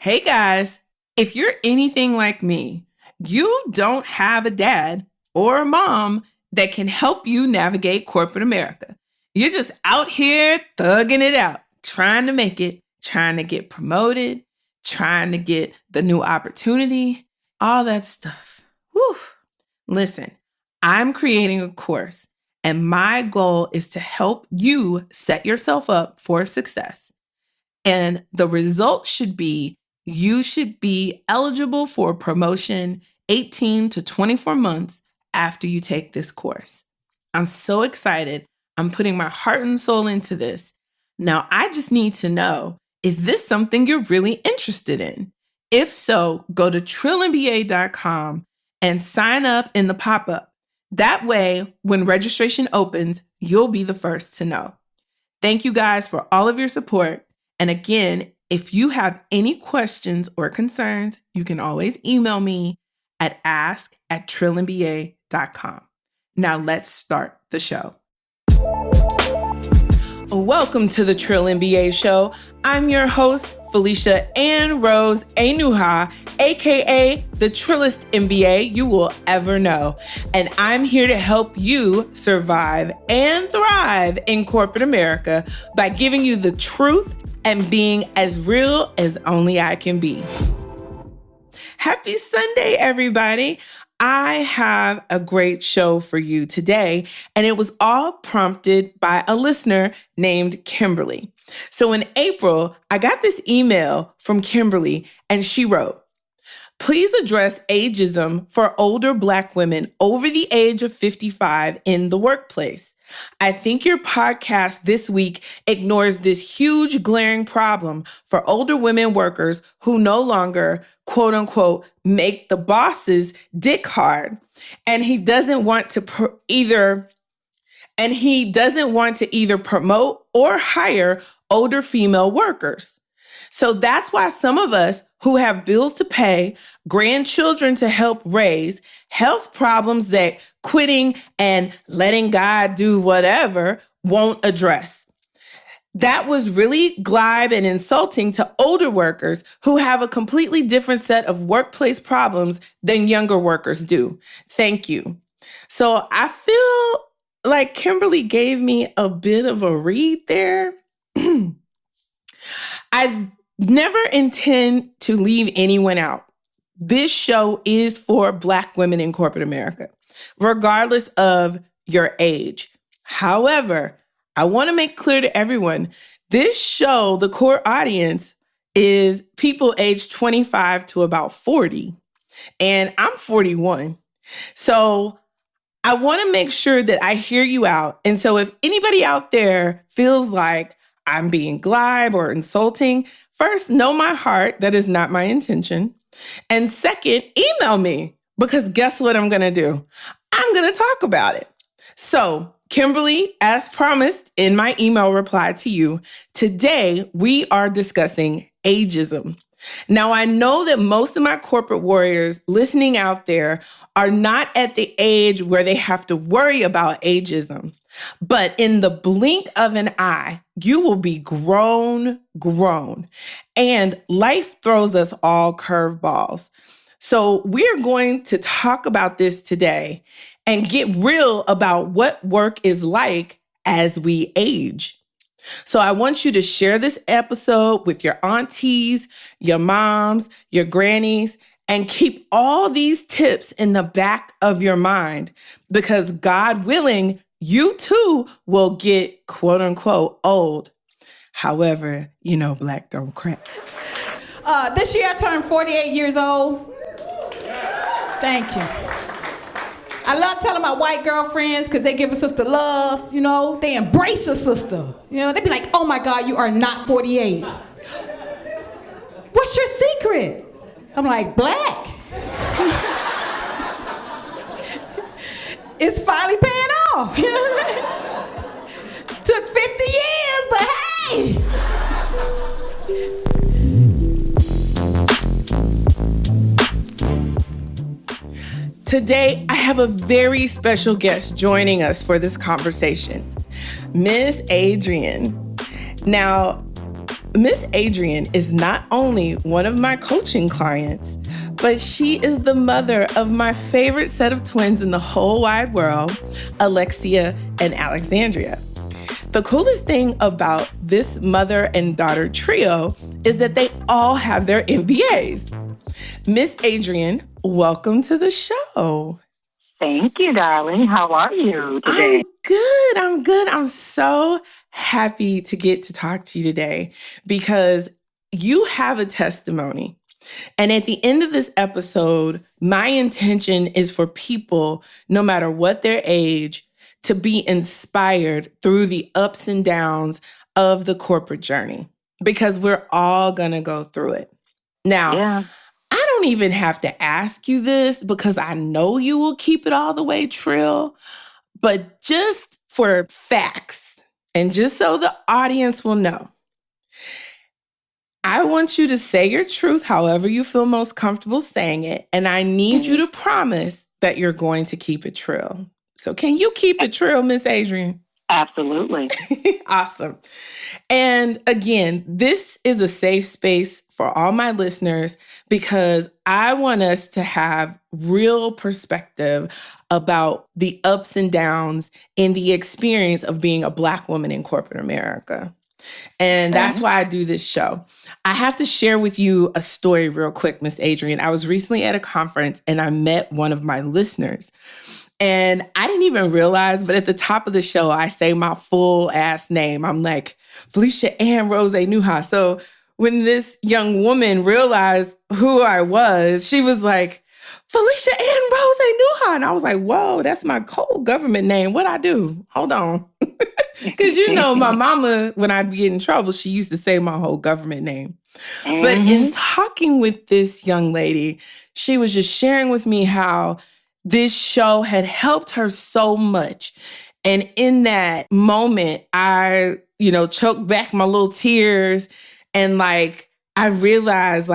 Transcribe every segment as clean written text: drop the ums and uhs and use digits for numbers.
Hey guys, if you're anything like me, you don't have a dad or a mom that can help you navigate corporate America. You're just out here thugging it out, trying to make it, trying to get promoted, trying to get the new opportunity, all that stuff. Whew. Listen, I'm creating a course, and my goal is to help you set yourself up for success. And the result should be you should be eligible for promotion 18 to 24 months after you take this course. I'm so excited. I'm putting my heart and soul into this. Now, I just need to know, is this something you're really interested in? If so, go to trillandba.com and sign up in the pop-up. That way, when registration opens, you'll be the first to know. Thank you guys for all of your support. And again, if you have any questions or concerns, you can always email me at ask@trillandba.com. Now let's start the show. Welcome to the Trill MBA show. I'm your host, Felicia Ann Rose Enuha, aka the Trillest MBA you will ever know. And I'm here to help you survive and thrive in corporate America by giving you the truth and being as real as only I can be. Happy Sunday, everybody. I have a great show for you today, and it was all prompted by a listener named Kimberly. So in April, I got this email from Kimberly, and she wrote, "Please address ageism for older Black women over the age of 55 in the workplace. I think your podcast this week ignores this huge glaring problem for older women workers who no longer, quote unquote, make the boss's dick hard. And he doesn't want to either promote or hire older female workers. So that's why some of us who have bills to pay, grandchildren to help raise, health problems that quitting and letting God do whatever won't address. That was really glib and insulting to older workers who have a completely different set of workplace problems than younger workers do. Thank you." So I feel like Kimberly gave me a bit of a read there. I never intend to leave anyone out. This show is for Black women in corporate America, regardless of your age. However, I want to make clear to everyone, this show, the core audience, is people aged 25 to about 40, and I'm 41. So I want to make sure that I hear you out. And so if anybody out there feels like I'm being glib or insulting, first, know my heart. That is not my intention. And second, email me, because guess what I'm going to do? I'm going to talk about it. So, Kimberly, as promised in my email reply to you, today we are discussing ageism. Now, I know that most of my corporate warriors listening out there are not at the age where they have to worry about ageism. But in the blink of an eye, you will be grown. And life throws us all curveballs. So we're going to talk about this today and get real about what work is like as we age. So I want you to share this episode with your aunties, your moms, your grannies, and keep all these tips in the back of your mind, because God willing, you too will get, quote unquote, old. However, Black don't crack. This year I turned 48 years old. Thank you. I love telling my white girlfriends because they give a sister love, they embrace a sister. They be like, "Oh my God, you are not 48. What's your secret?" I'm like, "Black." It's finally paying off. Took 50 years, but hey. Today, I have a very special guest joining us for this conversation, Miss Adrienne. Now, Miss Adrienne is not only one of my coaching clients, but she is the mother of my favorite set of twins in the whole wide world, Alexia and Alexandria. The coolest thing about this mother and daughter trio is that they all have their MBAs. Miss Adrienne, welcome to the show. Thank you, darling. How are you today? I'm good. I'm so happy to get to talk to you today because you have a testimony. And at the end of this episode, my intention is for people, no matter what their age, to be inspired through the ups and downs of the corporate journey, because we're all going to go through it. Now, I don't even have to ask you this because I know you will keep it all the way trill, but just for facts and just so the audience will know, I want you to say your truth however you feel most comfortable saying it, and I need you to promise that you're going to keep it trill. So can you keep it trill, Miss Adrienne? Absolutely. Awesome. And again, this is a safe space for all my listeners because I want us to have real perspective about the ups and downs in the experience of being a Black woman in corporate America. And that's why I do this show. I have to share with you a story real quick, Miss Adrienne. I was recently at a conference and I met one of my listeners. And I didn't even realize, but at the top of the show, I say my full ass name. I'm like, Felicia Ann Rose Nuha. So when this young woman realized who I was, she was like, Felicia Ann Rose Nuha. And I was like, whoa, that's my cold government name. What'd I do? Hold on. Because you know, my mama, when I'd get in trouble, she used to say my whole government name. But in talking with this young lady, she was just sharing with me how this show had helped her so much. And in that moment, I, choked back my little tears. And I realized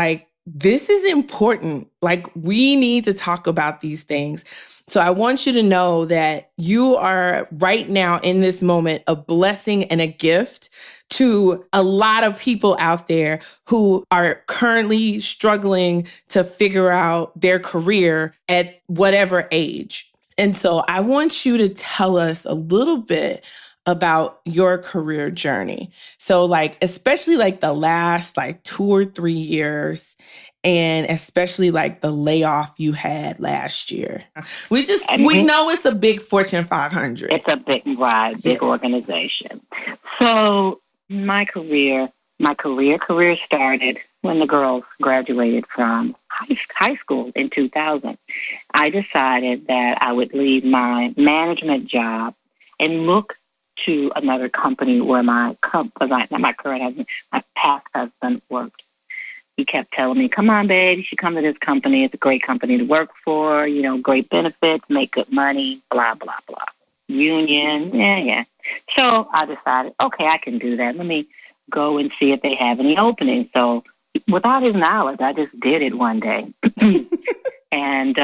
this is important. We need to talk about these things. So I want you to know that you are right now in this moment a blessing and a gift to a lot of people out there who are currently struggling to figure out their career at whatever age. And so I want you to tell us a little bit about your career journey. So especially the last 2 or 3 years, and especially the layoff you had last year. We know it's a big Fortune 500. It's a big organization. So my career started when the girls graduated from high school in 2000. I decided that I would leave my management job and look to another company where not my current husband, my past husband worked. He kept telling me, come on, babe, you should come to this company. It's a great company to work for, great benefits, make good money, blah, blah, blah. Union, yeah. So I decided, okay, I can do that. Let me go and see if they have any openings. So without his knowledge, I just did it one day. And,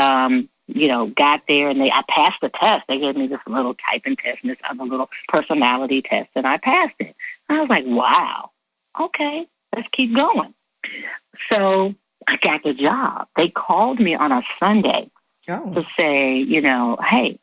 got there and I passed the test. They gave me this little typing test and this other little personality test, and I passed it. I was like, wow, okay, let's keep going. So I got the job. They called me on a Sunday to say, hey,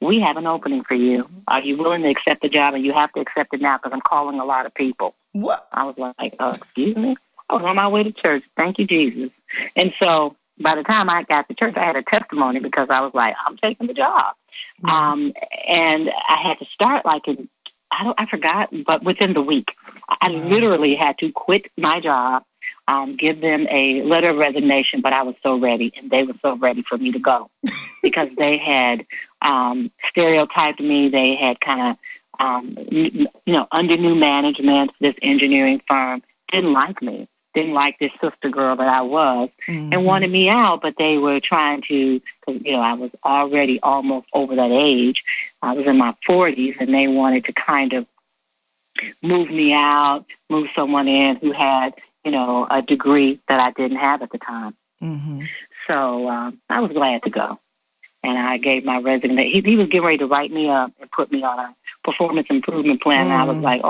we have an opening for you. Are you willing to accept the job? And you have to accept it now because I'm calling a lot of people. What? I was like, excuse me? I was on my way to church. Thank you, Jesus. And so by the time I got to church, I had a testimony because I was like, I'm taking the job. Mm-hmm. And I had to start I forgot, but within the week. I literally had to quit my job, give them a letter of resignation, but I was so ready, and they were so ready for me to go because they had stereotyped me. They had kind of, under new management, this engineering firm didn't like me, didn't like this sister girl that I was, and wanted me out, but they were trying to, because, I was already almost over that age. I was in my 40s, and they wanted to kind of move me out, move someone in who had, a degree that I didn't have at the time. Mm-hmm. So I was glad to go. And I gave my resignation. He was getting ready to write me up and put me on a performance improvement plan. And I was like,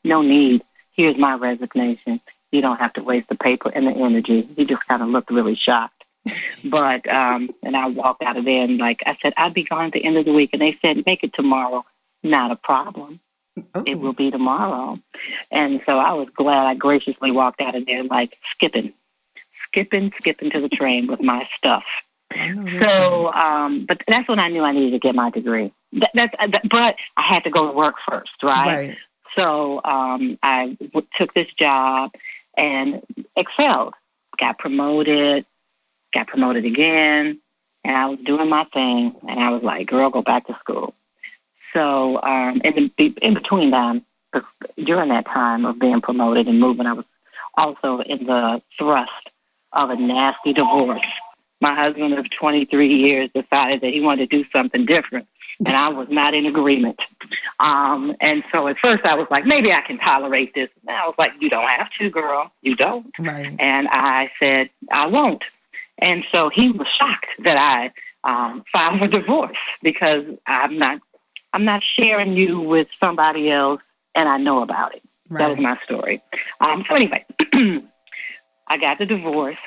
no need. here's my resignation. You don't have to waste the paper and the energy. He just kind of looked really shocked. But, and I walked out of there and I said, I'd be gone at the end of the week. And they said, make it tomorrow. Not a problem. Oh. It will be tomorrow. And so I was glad I graciously walked out of there skipping to the train with my stuff. So, but that's when I knew I needed to get my degree. But I had to go to work first, right? So I took this job and excelled, got promoted again, and I was doing my thing. And I was like, girl, go back to school. So in between time, during that time of being promoted and moving, I was also in the thrust of a nasty divorce. My husband of 23 years decided that he wanted to do something different, and I was not in agreement. And so at first I was like, maybe I can tolerate this. And I was like, you don't have to, girl. You don't. Right. And I said, I won't. And so he was shocked that I filed for divorce because I'm not sharing you with somebody else, and I know about it. Right. That was my story. So anyway, I got the divorce,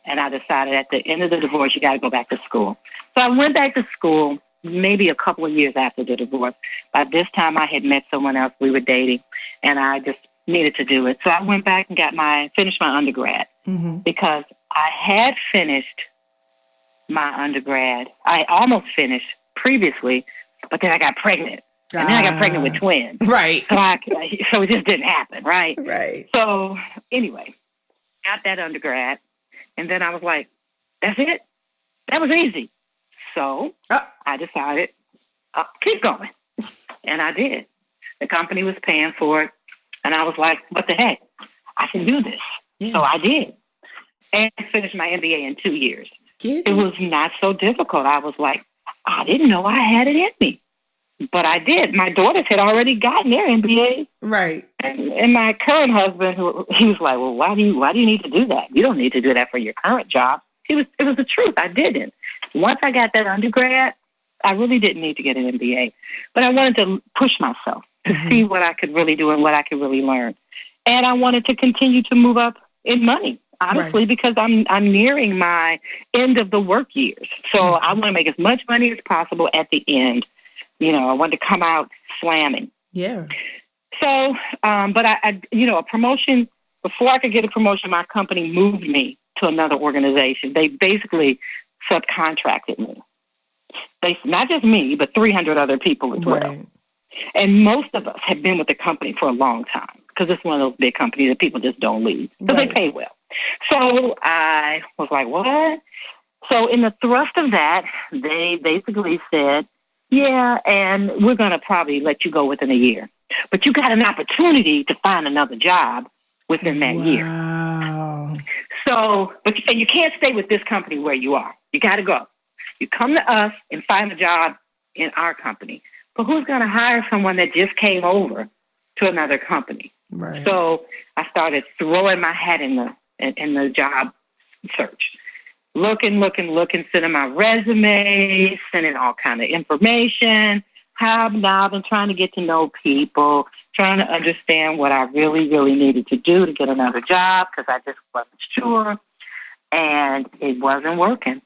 and I decided at the end of the divorce, you got to go back to school. So I went back to school maybe a couple of years after the divorce. By this time, I had met someone else. We were dating, and I just needed to do it. So I went back and finished my undergrad because I had finished my undergrad. I almost finished previously, but then I got pregnant. And then I got pregnant with twins. Right. So it just didn't happen, right? Right. So anyway, got that undergrad. And then I was like, that's it? That was easy. So I decided, keep going. And I did. The company was paying for it. And I was like, what the heck? I can do this. Yeah. So I did. And I finished my MBA in 2 years. It was not so difficult. I was like, I didn't know I had it in me. But I did. My daughters had already gotten their MBA. Right. And my current husband, he was like, well, why do you need to do that? You don't need to do that for your current job. It was the truth. I didn't. Once I got that undergrad, I really didn't need to get an MBA. But I wanted to push myself to see what I could really do and what I could really learn. And I wanted to continue to move up in money, honestly, because I'm nearing my end of the work years. So I want to make as much money as possible at the end. You know, I wanted to come out slamming. Yeah. So, but a promotion, before I could get a promotion, my company moved me to another organization. They basically subcontracted me. Not just me, but 300 other people as well. And most of us have been with the company for a long time because it's one of those big companies that people just don't leave because they pay well. So I was like, what? So in the thrust of that, they basically said, yeah, and we're going to probably let you go within a year. But you got an opportunity to find another job within that year. So, but you can't stay with this company where you are. You got to go. You come to us and find a job in our company. But who's going to hire someone that just came over to another company? Right. So I started throwing my hat in the job search. Looking, sending my resume, sending all kind of information, hobnobbing, trying to get to know people, trying to understand what I really, really needed to do to get another job because I just wasn't sure. And it wasn't working.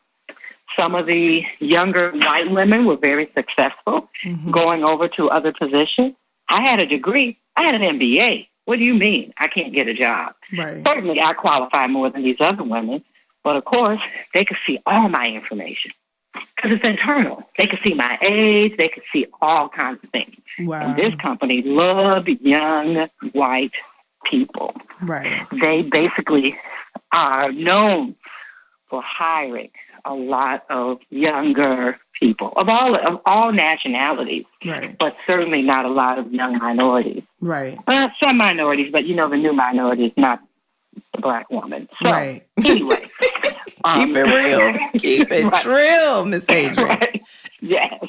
Some of the younger white women were very successful going over to other positions. I had a degree. I had an MBA. What do you mean I can't get a job? Right. Certainly I qualify more than these other women. But, of course, they could see all my information because it's internal. They could see my age. They could see all kinds of things. Wow. And this company loved young white people. Right. They basically are known for hiring a lot of younger people of all nationalities, but certainly not a lot of young minorities. Right. Some minorities, but, the new minority is not the Black woman. So, anyway. Keep it real. Keep it real, Miss Adrienne. Right. Yes.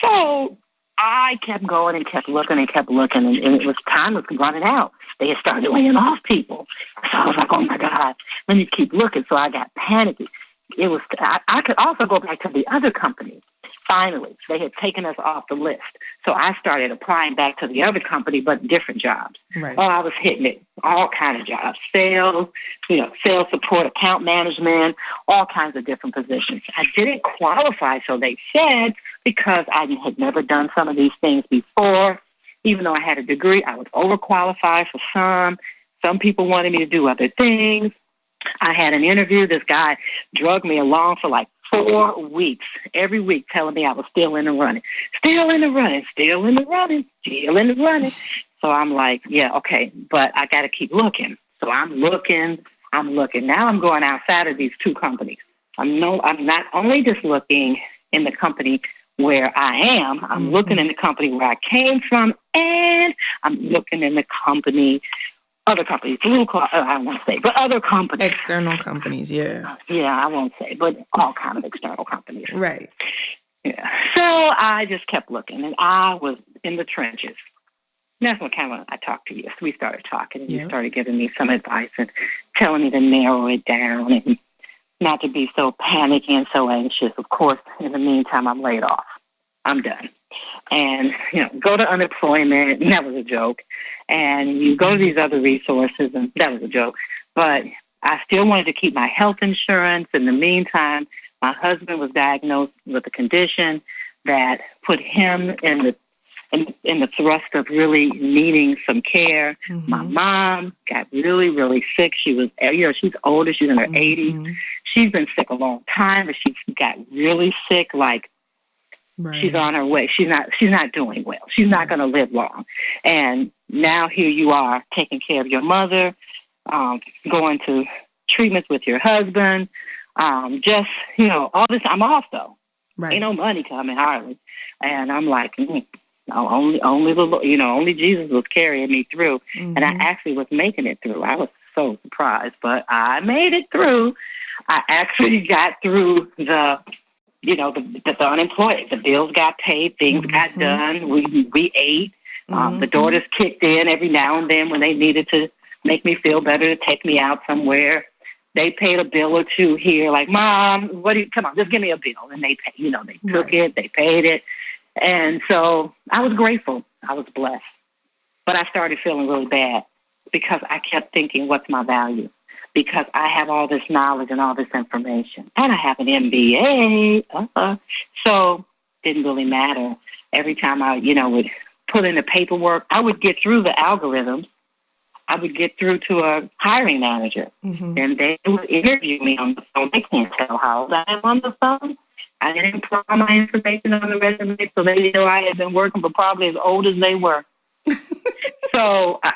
So I kept going and kept looking, and it was time was running out. They had started laying off people. So I was like, oh, my God, let me keep looking. So I got panicky. I could also go back to the other company. Finally, they had taken us off the list. So I started applying back to the other company, but different jobs. Right. Oh, I was hitting it, all kinds of jobs, sales, sales support, account management, all kinds of different positions. I didn't qualify, so they said, because I had never done some of these things before. Even though I had a degree, I was overqualified for some. Some people wanted me to do other things. I had an interview. This guy drugged me along for like 4 weeks, every week telling me I was still in the running, still in the running, still in the running, still in the running. So I'm like, yeah, okay, but I got to keep looking. So I'm looking. Now I'm going outside of these two companies. I'm not only just looking in the company where I am, I'm looking in the company where I came from, and I'm looking in the company, other companies, I won't say, but other companies. External companies, yeah. Yeah, I won't say, but all kind of external companies. Right. Yeah. So I just kept looking, and I was in the trenches. And that's when I talked to you. So we started talking, and you started giving me some advice and telling me to narrow it down and not to be so panicky and so anxious. Of course, in the meantime, I'm laid off. I'm done. And, go to unemployment, and that was a joke. And you go to these other resources, and that was a joke. But I still wanted to keep my health insurance. In the meantime, my husband was diagnosed with a condition that put him in the thrust of really needing some care. My mom got really, really sick. She was, she's older. She's in her 80s. She's been sick a long time, but she got really sick, like, right. She's on her way. She's not doing well. She's not going to live long. And now here you are taking care of your mother, going to treatments with your husband. All this. I'm off though. Right. Ain't no money coming hardly. And I'm like, only only Jesus was carrying me through. And I actually was making it through. I was so surprised, but I made it through. I actually got through the unemployed. The bills got paid. Things got done. We ate. The daughters kicked in every now and then when they needed to make me feel better, to take me out somewhere. They paid a bill or two here. Like, Mom, come on, just give me a bill. And they pay, they took it, they paid it. And so I was grateful. I was blessed. But I started feeling really bad because I kept thinking, what's my value? Because I have all this knowledge and all this information. And I have an MBA. So it didn't really matter. Every time I, would put in the paperwork, I would get through the algorithms. I would get through to a hiring manager. And they would interview me on the phone. They can't tell how old I am on the phone. I didn't put all my information on the resume, so they knew I had been working, but probably as old as they were. So, I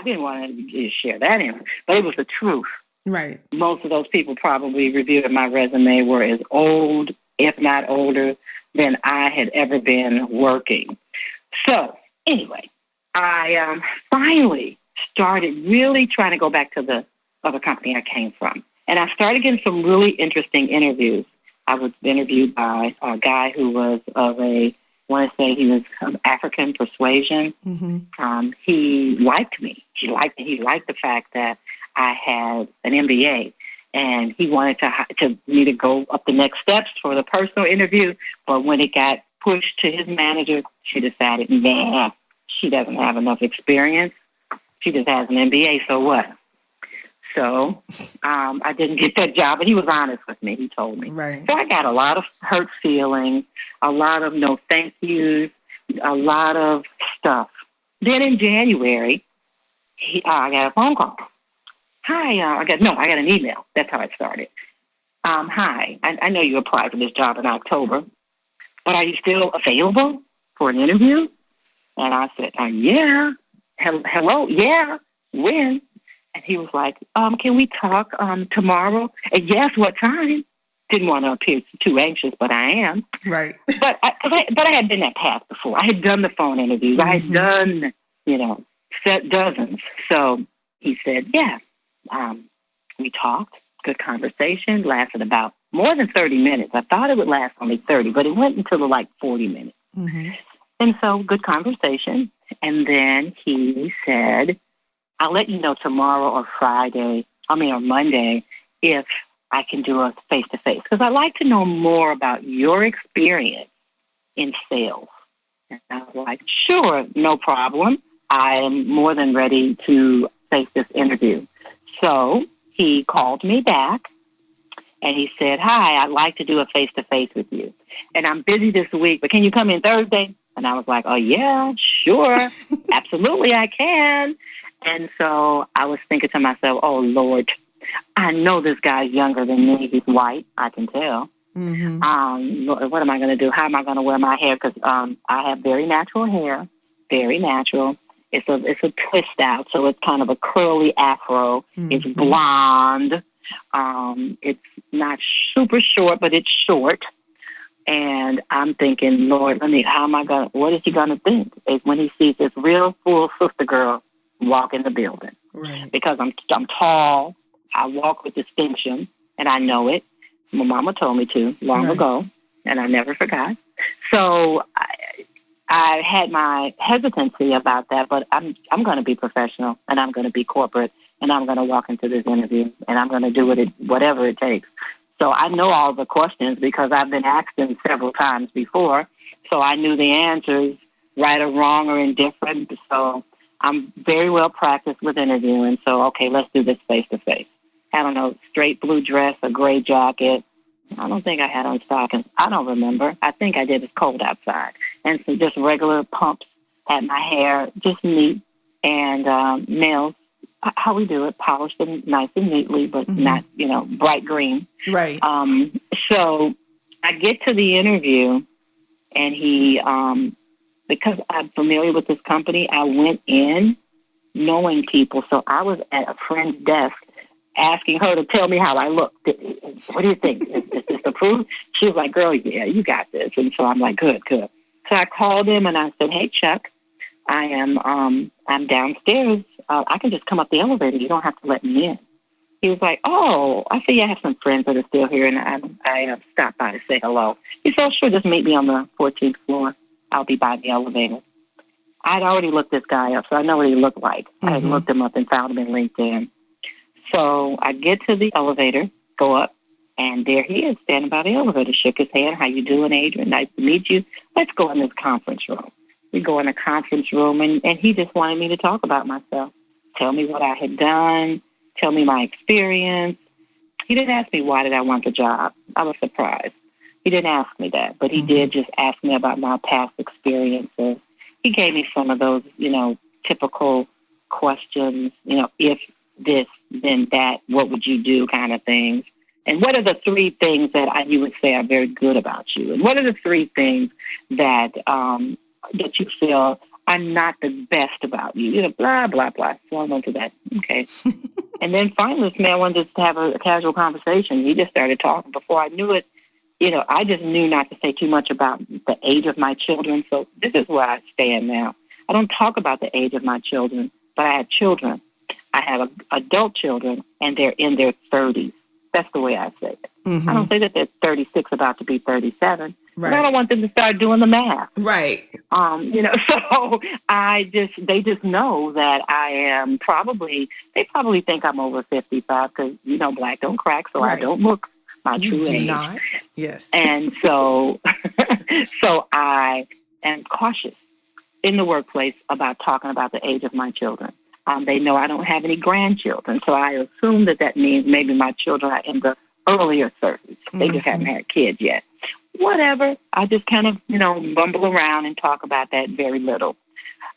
didn't want to share that in, but it was the truth. Right. Most of those people probably reviewing my resume were as old, if not older, than I had ever been working. So, anyway, I finally started really trying to go back to the other company I came from. And I started getting some really interesting interviews. I was interviewed by a guy who was he was of African persuasion. He liked me. He liked the fact that I had an MBA, and he wanted me to go up the next steps for the personal interview. But when it got pushed to his manager, she decided, nah, she doesn't have enough experience. She just has an MBA, so what? So I didn't get that job, but he was honest with me. He told me. Right. So I got a lot of hurt feelings, a lot of no thank yous, a lot of stuff. Then in January, I got a phone call. Hi, I got an email. That's how it started. Hi, I know you applied for this job in October, but are you still available for an interview? And I said, yeah. Hello, yeah. When? And he was like, can we talk tomorrow? And yes, what time? Didn't want to appear too anxious, but I am. Right. But I had been that path before. I had done the phone interviews. I had done, set dozens. So he said, yeah. We talked. Good conversation. Lasted about more than 30 minutes. I thought it would last only 30, but it went until like 40 minutes. And so good conversation. And then he said, I'll let you know tomorrow or Monday if I can do a face-to-face because I'd like to know more about your experience in sales. And I was like, sure, no problem. I am more than ready to face this interview. So he called me back and he said, hi, I'd like to do a face-to-face with you. And I'm busy this week, but can you come in Thursday? And I was like, oh, yeah, sure. Absolutely, I can. And so I was thinking to myself, oh, Lord, I know this guy's younger than me. He's white, I can tell. What am I going to do? How am I going to wear my hair? Because I have very natural hair, very natural. It's a twist out, so it's kind of a curly afro. It's blonde. It's not super short, but it's short. And I'm thinking, Lord, what is he going to think when he sees this real full sister girl walk in the building? Right. Because I'm tall, I walk with distinction, and I know it. My mama told me to long ago, and I never forgot. So I had my hesitancy about that, but I'm going to be professional, and I'm going to be corporate, and I'm going to walk into this interview, and I'm going to do whatever it takes. So I know all the questions because I've been asked them several times before, so I knew the answers, right or wrong or indifferent. So I'm very well practiced with interviewing. So, okay, let's do this face-to-face. I don't know, straight blue dress, a gray jacket. I don't think I had on stockings. I don't remember. I think I did. It's cold outside. And some just regular pumps. Had my hair just neat and nails, how we do it, polished and nice and neatly, but not, bright green. Right. So I get to the interview and he, because I'm familiar with this company, I went in knowing people. So I was at a friend's desk asking her to tell me how I looked. What do you think? Is this approved? She was like, girl, yeah, you got this. And so I'm like, good. So I called him and I said, hey, Chuck, I'm downstairs. I can just come up the elevator. You don't have to let me in. He was like, oh, I see I have some friends that are still here, and I stopped by to say hello. He said, oh, sure, just meet me on the 14th floor. I'll be by the elevator. I'd already looked this guy up, so I know what he looked like. I had looked him up and found him in LinkedIn. So I get to the elevator, go up, and there he is, standing by the elevator. Shook his hand. How you doing, Adrienne? Nice to meet you. Let's go in this conference room. We go in a conference room, and he just wanted me to talk about myself, tell me what I had done, tell me my experience. He didn't ask me why did I want the job. I was surprised. He didn't ask me that, but he did just ask me about my past experiences. He gave me some of those, typical questions, if this, then that, what would you do kind of things. And what are the three things that you would say are very good about you? And what are the three things that that you feel are not the best about you? Blah, blah, blah. So I went to that. Okay. And then finally, this man wanted to have a casual conversation. He just started talking. Before I knew it, I just knew not to say too much about the age of my children. So this is where I stand now. I don't talk about the age of my children, but I have children. I have adult children, and they're in their 30s. That's the way I say it. I don't say that they're 36, about to be 37. Right. I don't want them to start doing the math. Right. So they just know that I am they probably think I'm over 55 because, black don't crack, so I don't look my true age. Not. Yes. And so, so I am cautious in the workplace about talking about the age of my children. They know I don't have any grandchildren, so I assume that means maybe my children are in the earlier 30s. They just haven't had kids yet. Whatever. I just kind of, bumble around and talk about that very little.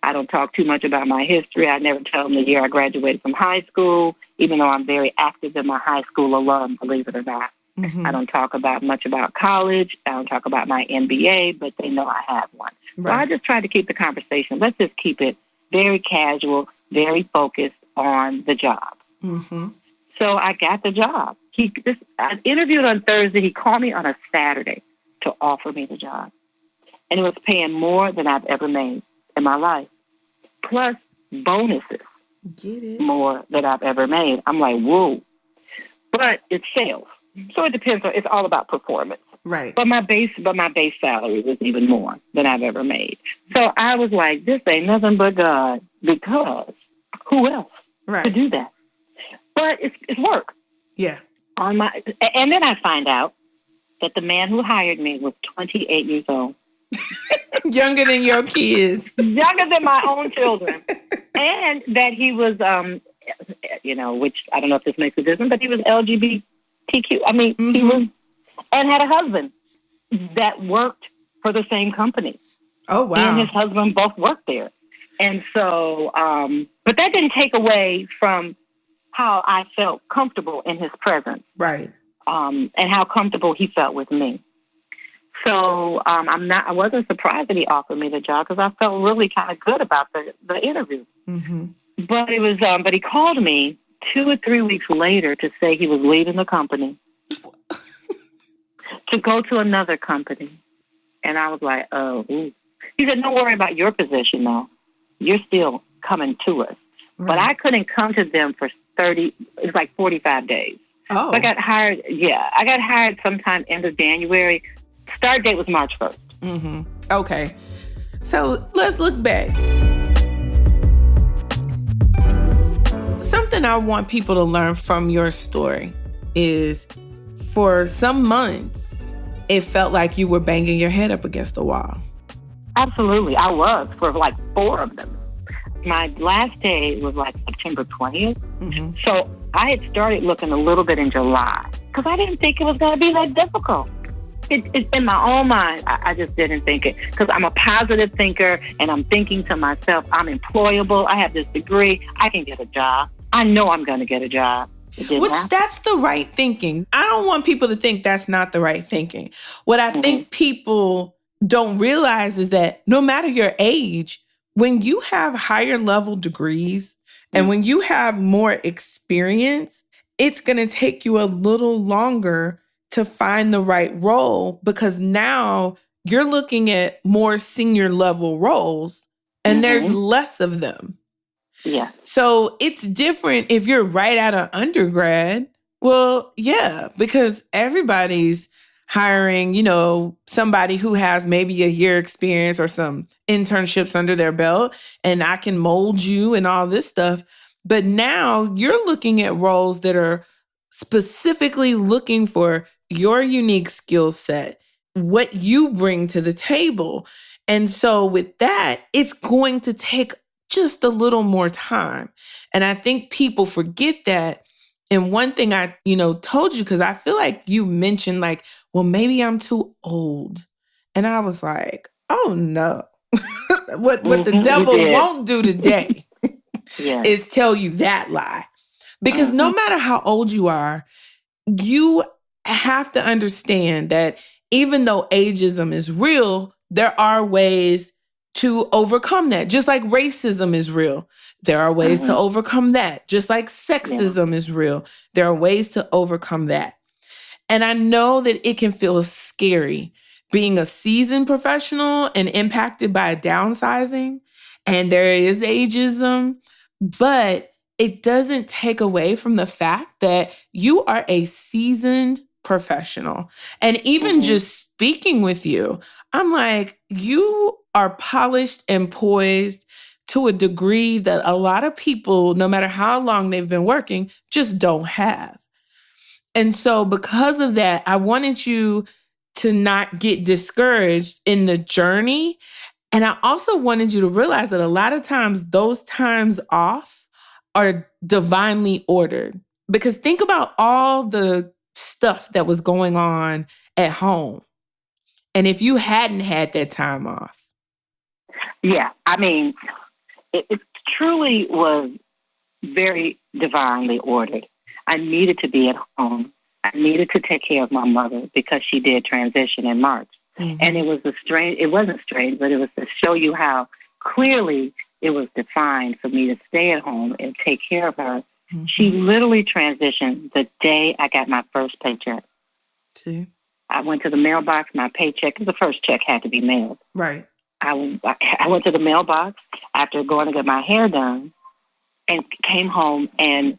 I don't talk too much about my history. I never tell them the year I graduated from high school, even though I'm very active in my high school alum, believe it or not. I don't talk much about college. I don't talk about my MBA, but they know I have one. Right. So I just try to keep the conversation. Let's just keep it very casual, very focused on the job. So I got the job. I interviewed on Thursday. He called me on a Saturday to offer me the job. And it was paying more than I've ever made in my life, plus bonuses. Get it? More than I've ever made. I'm like, whoa. But it's sales. So it depends. It's all about performance. Right. But my base salary was even more than I've ever made. So I was like, this ain't nothing but God, because who else could do that? But it's work. Yeah. And then I find out that the man who hired me was 28 years old. Younger than your kids. Younger than my own children. And that he was, which I don't know if this makes a difference, but he was LGBTQ. I mean, he was, and had a husband that worked for the same company. Oh, wow. He and his husband both worked there. And so, but that didn't take away from how I felt comfortable in his presence. Right. And how comfortable he felt with me. So I wasn't surprised that he offered me the job because I felt really kind of good about the interview. Mm-hmm. But it was, but he called me 2 or 3 weeks later to say he was leaving the company to go to another company. And I was like, oh. Ooh. He said, don't worry about your position, though. You're still coming to us. Right. But I couldn't come to them for 45 days. Oh. So I got hired. Yeah, I got hired sometime end of January. Start date was March 1st. Mm-hmm. Okay. So let's look back. Something I want people to learn from your story is for some months, it felt like you were banging your head up against the wall. Absolutely. I was for like 4 of them. My last day was like September 20th. Mm-hmm. So I had started looking a little bit in July because I didn't think it was going to be that difficult. It, in my own mind, I just didn't think it because I'm a positive thinker and I'm thinking to myself, I'm employable. I have this degree. I can get a job. I know I'm going to get a job. That's the right thinking. I don't want people to think that's not the right thinking. What I think people don't realize is that no matter your age, when you have higher level degrees and when you have more experience, it's going to take you a little longer to find the right role because now you're looking at more senior level roles and there's less of them. Yeah. So it's different if you're right out of undergrad. Well, yeah, because everybody's hiring, somebody who has maybe a year experience or some internships under their belt, and I can mold you and all this stuff. But now you're looking at roles that are specifically looking for your unique skill set, what you bring to the table. And so with that, it's going to take just a little more time. And I think people forget that. And one thing I, told you, because I feel like you mentioned like, well, maybe I'm too old. And I was like, oh no. what the devil won't do today is tell you that lie. Because no matter how old you are, you have to understand that even though ageism is real, there are ways to overcome that. Just like racism is real, there are ways to overcome that. Just like sexism is real, there are ways to overcome that. And I know that it can feel scary being a seasoned professional and impacted by downsizing. And there is ageism, but it doesn't take away from the fact that you are a seasoned professional. And even just speaking with you, I'm like, you are polished and poised to a degree that a lot of people, no matter how long they've been working, just don't have. And so because of that, I wanted you to not get discouraged in the journey. And I also wanted you to realize that a lot of times those times off are divinely ordered. Because think about all the stuff that was going on at home. And if you hadn't had that time off. Yeah, I mean, it truly was very divinely ordered. I needed to be at home. I needed to take care of my mother because she did transition in March. And it wasn't strange, but it was to show you how clearly it was defined for me to stay at home and take care of her. She literally transitioned the day I got my first paycheck. See? I went to the mailbox, my paycheck, because the first check had to be mailed. Right. I went to the mailbox after going to get my hair done and came home, and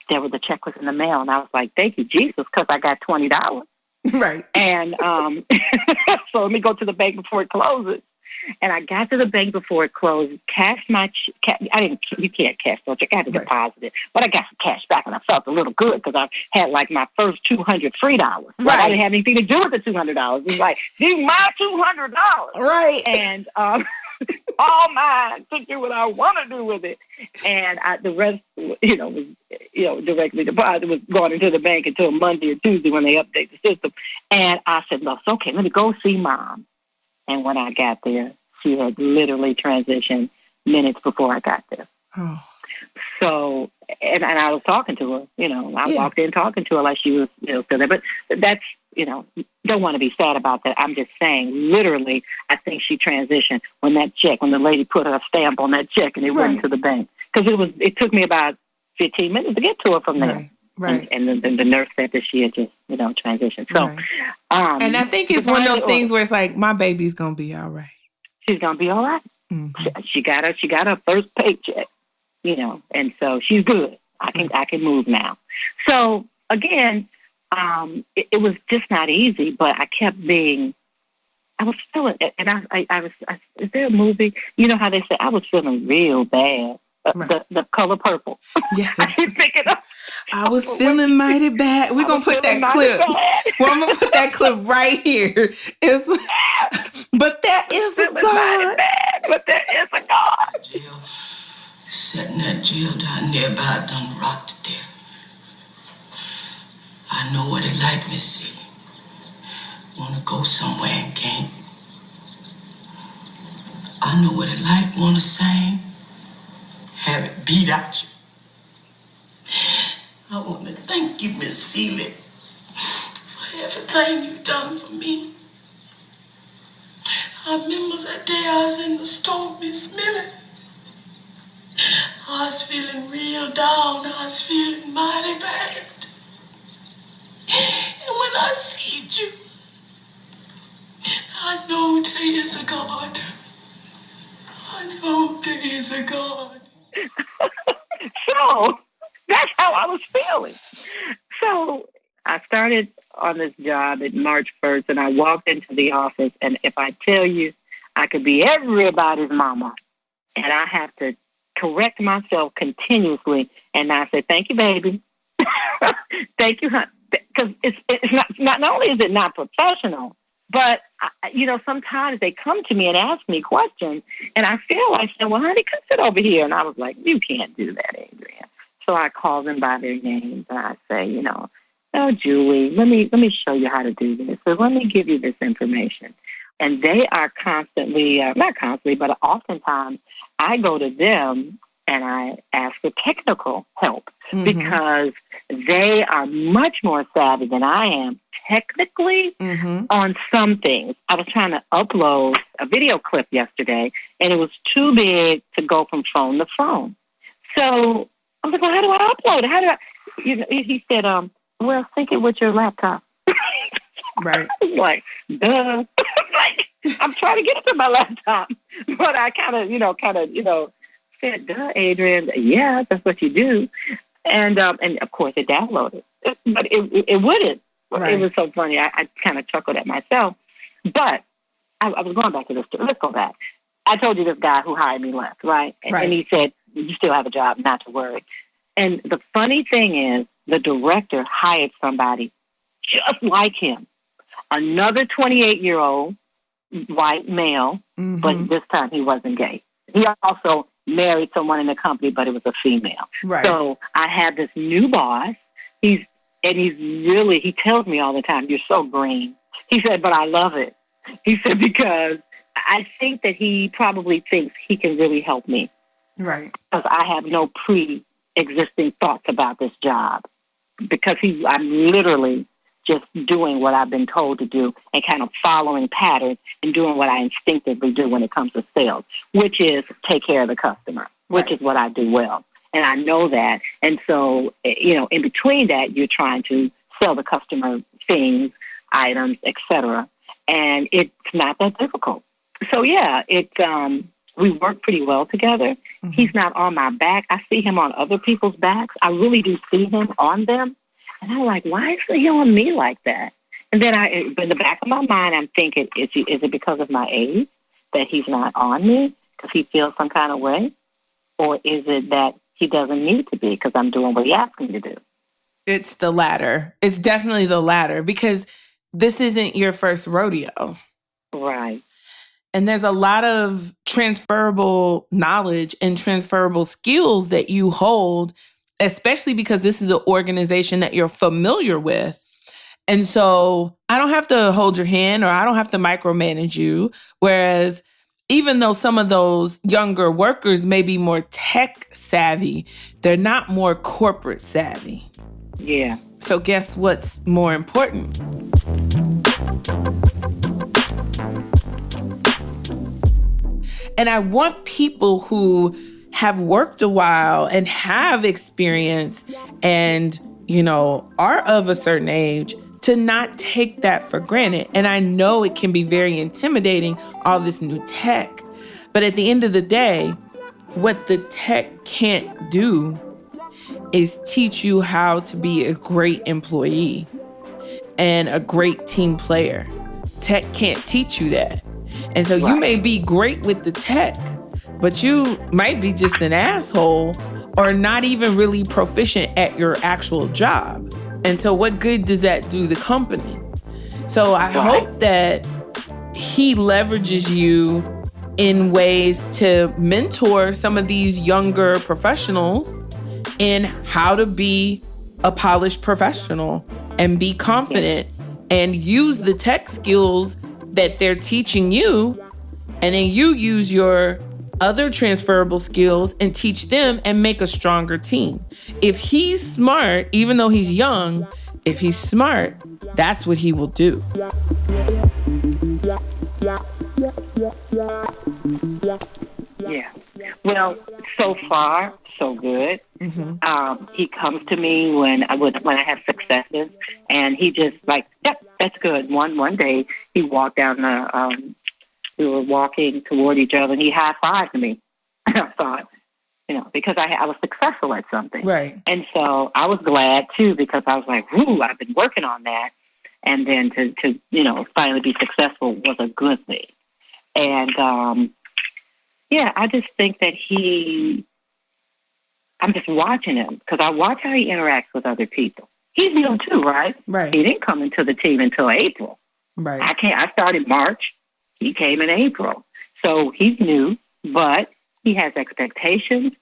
there was a check was in the mail. And I was like, thank you, Jesus, because I got $20. Right. And so let me go to the bank before it closes. And I got to the bank before it closed, cashed my you can't cash no check. I had to deposit it. But I got some cash back, and I felt a little good because I had like my first $200 free dollars. Like, I didn't have anything to do with the $200. It was like, these my $200. Right. And all mine to do what I want to do with it. And the rest, was, directly deposited, was going into the bank until Monday or Tuesday when they update the system. And I said, look, okay, let me go see Mom. And when I got there, she had literally transitioned minutes before I got there. Oh. So, and I was talking to her, I walked in talking to her like she was, still there. But that's, don't want to be sad about that. I'm just saying, literally, I think she transitioned when the lady put her stamp on that check and it went to the bank. Because it took me about 15 minutes to get to her from there. Right. And then the nurse said that she had just, transitioned. So, and I think it's one of those things where it's like, my baby's going to be all right. She's going to be all right. Mm-hmm. She got her first paycheck, and so she's good. I can move now. So again, it was just not easy, but I kept I was feeling it. And I was, is there a movie? You know how they say, I was feeling real bad. The color purple. Yes. I keep picking up. I was feeling mighty bad. We're going to put that clip. Well, I'm going to put that clip right here. But there is a God. But there is a God. Jail. Sitting that jail down there about done rocked to death. I know what it like, Miss Celie. Want to go somewhere and can't. I know what it like, want to sing. Have it beat out you. I want to thank you, Miss Celie, for everything you've done for me. I remember that day I was in the store, Miss Millie. I was feeling real down. I was feeling mighty bad. And when I see you, I know there is a God. I know there is a God. So that's how I was feeling. So I started on this job at March 1st, and I walked into the office, and if I tell you, I could be everybody's mama, and I have to correct myself continuously, and I said, thank you, baby. Thank you, honey. Because it's not only is it not professional, but, sometimes they come to me and ask me questions, and I feel like saying, well, honey, come sit over here. And I was like, you can't do that, Adrienne. So I call them by their names, and I say, oh, Julie, let me show you how to do this. So let me give you this information. And they are constantly, not constantly, but oftentimes I go to them and I ask for technical help because they are much more savvy than I am technically on some things. I was trying to upload a video clip yesterday, and it was too big to go from phone to phone. So I was like, well, how do I upload it? How do I? He said, well, sync it with your laptop. Right. I was like, duh. I'm trying to get it to my laptop. But I kind of, said, duh, Adrienne. Yeah, that's what you do. And of course it downloaded. But it wouldn't. Right. It was so funny. I kind of chuckled at myself. But I was going back to this story. Let's go back. I told you this guy who hired me left, right? And he said, you still have a job, not to worry. And the funny thing is, the director hired somebody just like him. Another 28-year-old white male, but this time he wasn't gay. He also married someone in the company, but it was a female. Right. So I had this new boss. He tells me all the time, you're so green. He said, but I love it. He said, because I think that he probably thinks he can really help me. Right. Because I have no pre-existing thoughts about this job. Because I'm literally just doing what I've been told to do and kind of following patterns and doing what I instinctively do when it comes to sales, which is take care of the customer, which is what I do well. And I know that. And so, in between that, you're trying to sell the customer things, items, etc. And it's not that difficult. So, we work pretty well together. He's not on my back. I see him on other people's backs. I really do see him on them. And I'm like, why is he on me like that? And then in the back of my mind, I'm thinking, is it because of my age? that he's not on me because he feels some kind of way? Or is it that he doesn't need to be because I'm doing what he asked me to do? It's the latter. It's definitely the latter, because this isn't your first rodeo. Right. And there's a lot of transferable knowledge and transferable skills that you hold, especially because this is an organization that you're familiar with. And so I don't have to hold your hand or I don't have to micromanage you. Whereas even though some of those younger workers may be more tech savvy, they're not more corporate savvy. Yeah. So guess what's more important? And I want people who have worked a while and have experience and, are of a certain age to not take that for granted. And I know it can be very intimidating, all this new tech. But at the end of the day, what the tech can't do is teach you how to be a great employee and a great team player. Tech can't teach you that. And so you may be great with the tech, but you might be just an asshole or not even really proficient at your actual job. And so what good does that do the company? So I hope that he leverages you in ways to mentor some of these younger professionals in how to be a polished professional and be confident and use the tech skills that they're teaching you, and then you use your other transferable skills and teach them and make a stronger team. If he's smart, even though he's young, if he's smart, that's what he will do. Yeah. Well, so far, so good. Mm-hmm. He comes to me when I have successes, and he just like, yep, that's good. One day he walked down we were walking toward each other, and he high-fived me. I thought, because I was successful at something. Right. And so I was glad, too, because I was like, whoo, I've been working on that. And then to finally be successful was a good thing. And, I just think that I'm just watching him because I watch how he interacts with other people. He's new, too, right? Right. He didn't come into the team until April. Right. I started March. He came in April. So he's new, but he has expectations.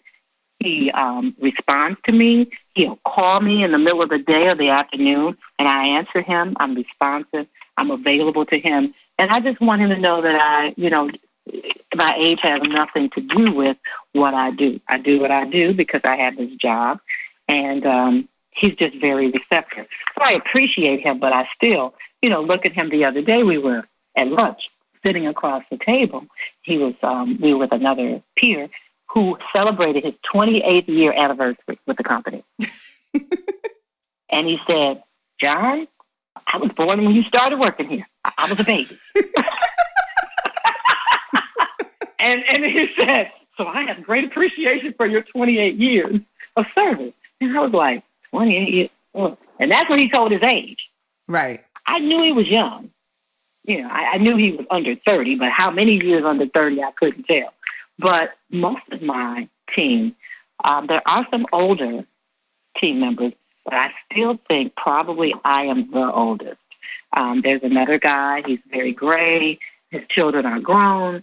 He responds to me. He'll call me in the middle of the day or the afternoon, and I answer him. I'm responsive. I'm available to him. And I just want him to know that my age has nothing to do with what I do. I do what I do because I have this job, and he's just very receptive. So I appreciate him, but I still, look at him the other day. We were at lunch, sitting across the table. We were with another peer who celebrated his 28th year anniversary with the company. And he said, John, I was born when you started working here. I was a baby. and he said, so I have great appreciation for your 28 years of service. And I was like, 28 years? Oh. And that's when he told his age. Right. I knew he was young. I knew he was under 30, but how many years under 30, I couldn't tell. But most of my team, there are some older team members, but I still think probably I am the oldest. There's another guy. He's very gray. His children are grown,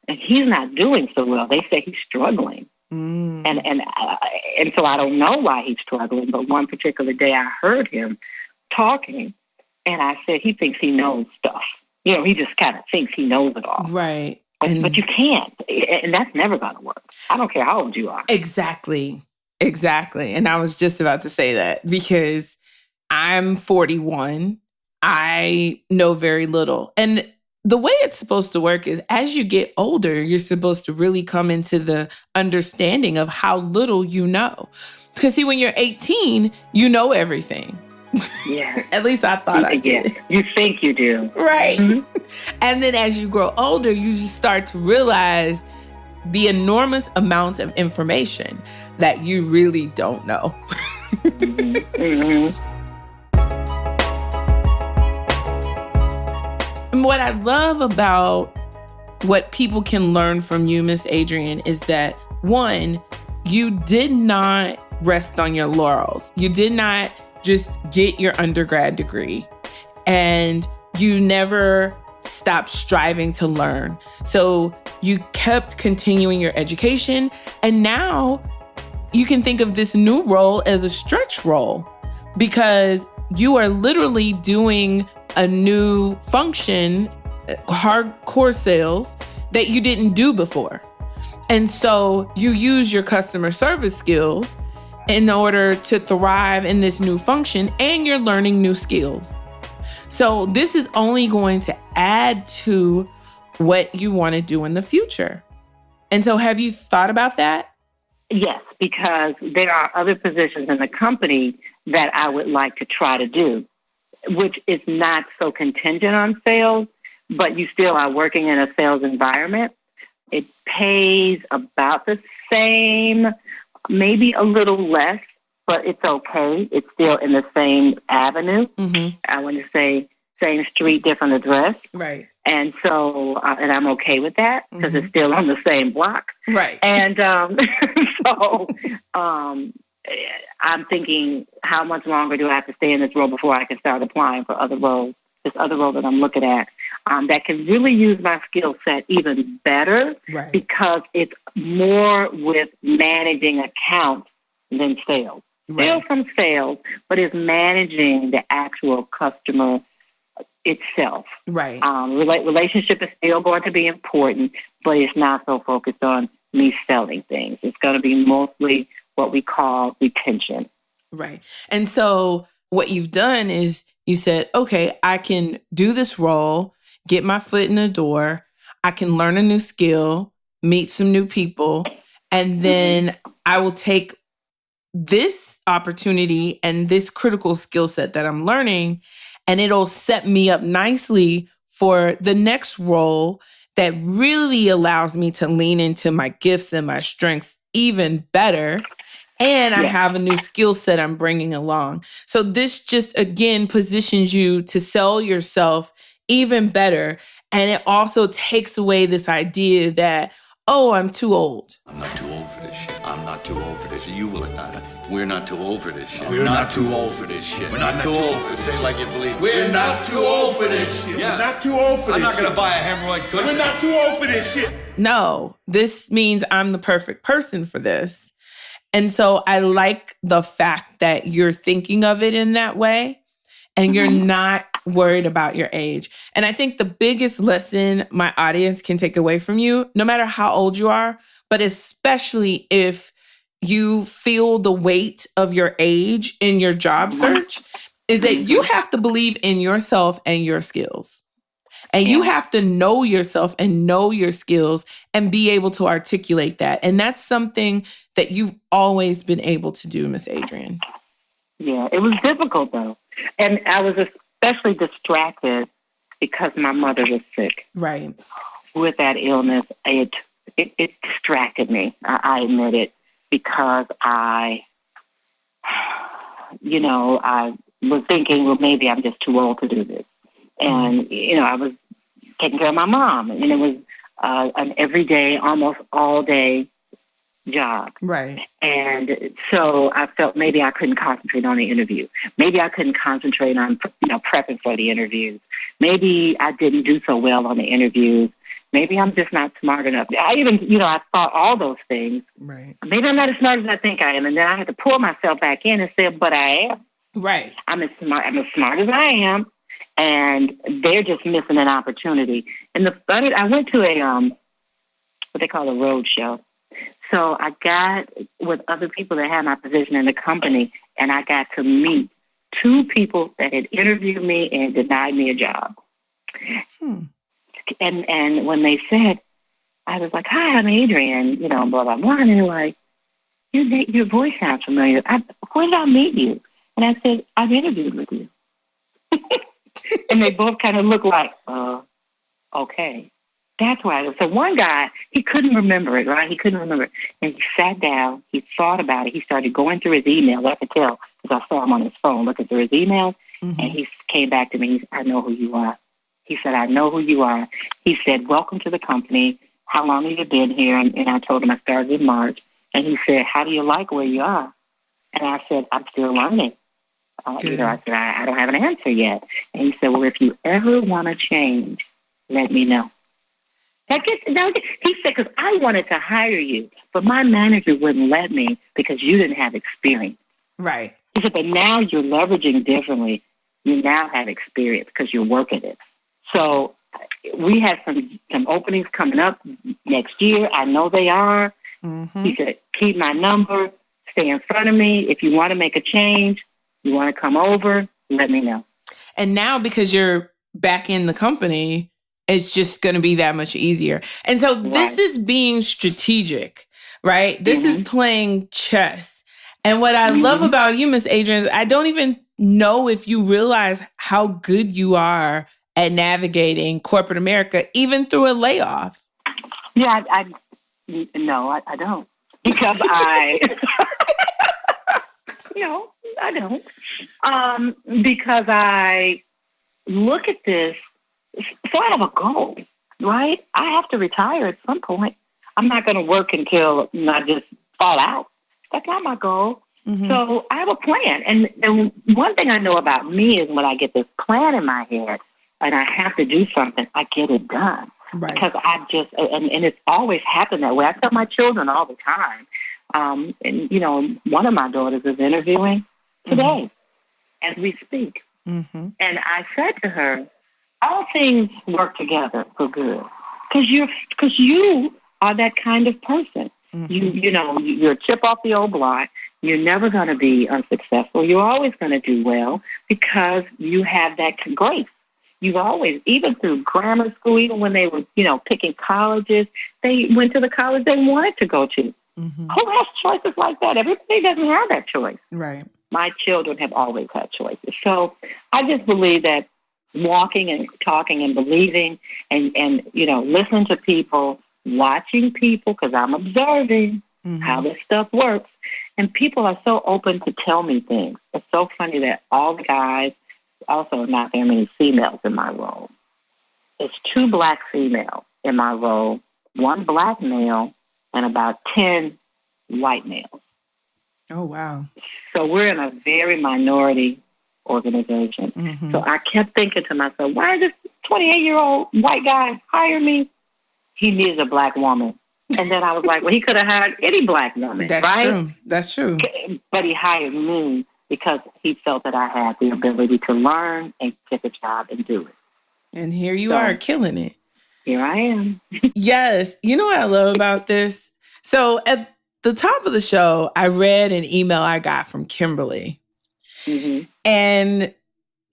and he's not doing so well. They say he's struggling. And so I don't know why he's struggling, but one particular day I heard him talking, and I said he thinks he knows stuff. He just kind of thinks he knows it all. Right. But you can't. And that's never going to work. I don't care how old you are. Exactly. And I was just about to say that because I'm 41. I know very little. And the way it's supposed to work is as you get older, you're supposed to really come into the understanding of how little you know. Because see, when you're 18, you know everything. Yeah. At least I thought I did. Yeah. You think you do. Right. Mm-hmm. And then as you grow older, you just start to realize the enormous amount of information that you really don't know. Mm-hmm. Mm-hmm. And what I love about what people can learn from you, Miss Adrienne, is that, one, you did not rest on your laurels. You did not just get your undergrad degree, and you never stopped striving to learn. So you kept continuing your education, and now you can think of this new role as a stretch role because you are literally doing a new function, hardcore sales, that you didn't do before. And so you use your customer service skills in order to thrive in this new function, and you're learning new skills. So this is only going to add to what you want to do in the future. And so have you thought about that? Yes, because there are other positions in the company that I would like to try to do, which is not so contingent on sales, but you still are working in a sales environment. It pays about the same, maybe a little less, but it's okay. It's still in the same avenue. Mm-hmm. I want to say same street, different address. Right. And so, and I'm okay with that because it's still on the same block. Right. And so I'm thinking, how much longer do I have to stay in this role before I can start applying for other roles? This other role that I'm looking at that can really use my skill set even better, right, because it's more with managing accounts than sales. Right. Still some sales, but it's managing the actual customer itself. Right. Relationship is still going to be important, but it's not so focused on me selling things. It's going to be mostly what we call retention. Right. And so what you've done is you said, okay, I can do this role, get my foot in the door. I can learn a new skill, meet some new people, and then I will take this opportunity and this critical skill set that I'm learning, and it'll set me up nicely for the next role that really allows me to lean into my gifts and my strengths even better. And I have a new skill set I'm bringing along. So this just, again, positions you to sell yourself even better. And it also takes away this idea that, oh, I'm too old. I'm not too old for this shit. I'm not too old for this shit. You will not. We're not too old for this shit. We're not too old for this shit. We're not too old for this shit. Say it like you believe. We're not too old for this shit. Yeah. We're not too old for this shit. I'm not going to buy a hemorrhoid cushion. We're not too old for this shit. No, this means I'm the perfect person for this. And so I like the fact that you're thinking of it in that way and you're not worried about your age. And I think the biggest lesson my audience can take away from you, no matter how old you are, but especially if you feel the weight of your age in your job search, is that you have to believe in yourself and your skills. And you have to know yourself and know your skills and be able to articulate that. And that's something that you've always been able to do, Miss Adrienne. Yeah, it was difficult, though. And I was especially distracted because my mother was sick. Right. With that illness, it distracted me. I admit it, because I was thinking, well, maybe I'm just too old to do this. And, I was taking care of my mom, and it was an everyday, almost all day job. Right. And so I felt maybe I couldn't concentrate on the interview. Maybe I couldn't concentrate on, prepping for the interviews. Maybe I didn't do so well on the interviews. Maybe I'm just not smart enough. I even, I thought all those things. Right. Maybe I'm not as smart as I think I am. And then I had to pull myself back in and say, but I am. Right. I'm as smart as I am. And they're just missing an opportunity. And I went to a, what they call a road show. So I got with other people that had my position in the company, and I got to meet two people that had interviewed me and denied me a job. And when they said, I was like, hi, I'm Adrienne, blah, blah, blah. And they're like, your voice sounds familiar. Where did I meet you? And I said, I've interviewed with you. And they both kind of looked like, okay. That's why. So one guy, he couldn't remember it, right? He couldn't remember it. And he sat down. He thought about it. He started going through his emails. I could tell because I saw him on his phone looking through his emails. Mm-hmm. And he came back to me. I know who you are. He said, I know who you are. He said, welcome to the company. How long have you been here? And I told him I started in March. And he said, how do you like where you are? And I said, I'm still learning. I said, I don't have an answer yet. And he said, well, if you ever want to change, let me know. He said, because I wanted to hire you, but my manager wouldn't let me because you didn't have experience. Right. He said, but now you're leveraging differently. You now have experience because you're working it. So we have some openings coming up next year. I know they are. Mm-hmm. He said, keep my number, stay in front of me. If you want to make a change, you want to come over, let me know. And now because you're back in the company, it's just going to be that much easier. And so this is being strategic, right? This is playing chess. And what I love about you, Miss Adrienne, is I don't even know if you realize how good you are at navigating corporate America, even through a layoff. Yeah, I don't. Because no, I don't. Because I look at this, so I have a goal, right? I have to retire at some point. I'm not going to work until I just fall out. That's not my goal. Mm-hmm. So I have a plan. And one thing I know about me is when I get this plan in my head and I have to do something, I get it done. Right. Because I just, and it's always happened that way. I tell my children all the time. And, you know, one of my daughters is interviewing today as we speak. Mm-hmm. And I said to her, all things work together for good. Because you are that kind of person. Mm-hmm. You're a chip off the old block. You're never going to be unsuccessful. You're always going to do well because you have that grace. You've always, even through grammar school, even when they were, picking colleges, they went to the college they wanted to go to. Mm-hmm. Who has choices like that? Everybody doesn't have that choice. Right. My children have always had choices. So I just believe that walking and talking and believing and listening to people, watching people, because I'm observing how this stuff works. And people are so open to tell me things. It's so funny that all the guys, also not very many females in my role. It's 2 black females in my role, 1 black male, and about 10 white males. Oh, wow. So we're in a very minority organization. Mm-hmm. So I kept thinking to myself, why did this 28-year-old white guy hire me? He needs a black woman. And then I was like, well, he could have hired any black woman, right? That's true. But he hired me because he felt that I had the ability to learn and get the job and do it. And here you are killing it. Here I am. Yes. You know what I love about this? So at the top of the show, I read an email I got from Kimberly. Mm-hmm. And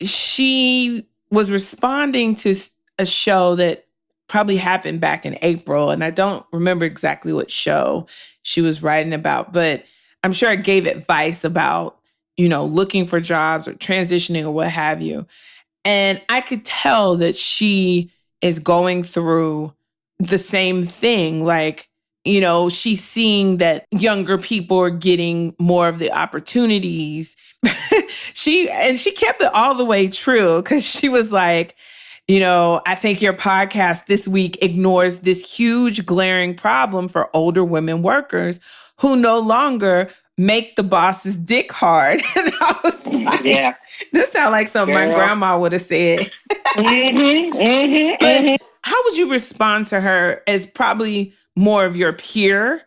she was responding to a show that probably happened back in April. And I don't remember exactly what show she was writing about, but I'm sure it gave advice about, looking for jobs or transitioning or what have you. And I could tell that she is going through the same thing. Like, she's seeing that younger people are getting more of the opportunities. She kept it all the way true because she was like, I think your podcast this week ignores this huge glaring problem for older women workers who no longer make the boss's dick hard. And I was like, this sounds like something my grandma would have said. But how would you respond to her as probably more of your peer?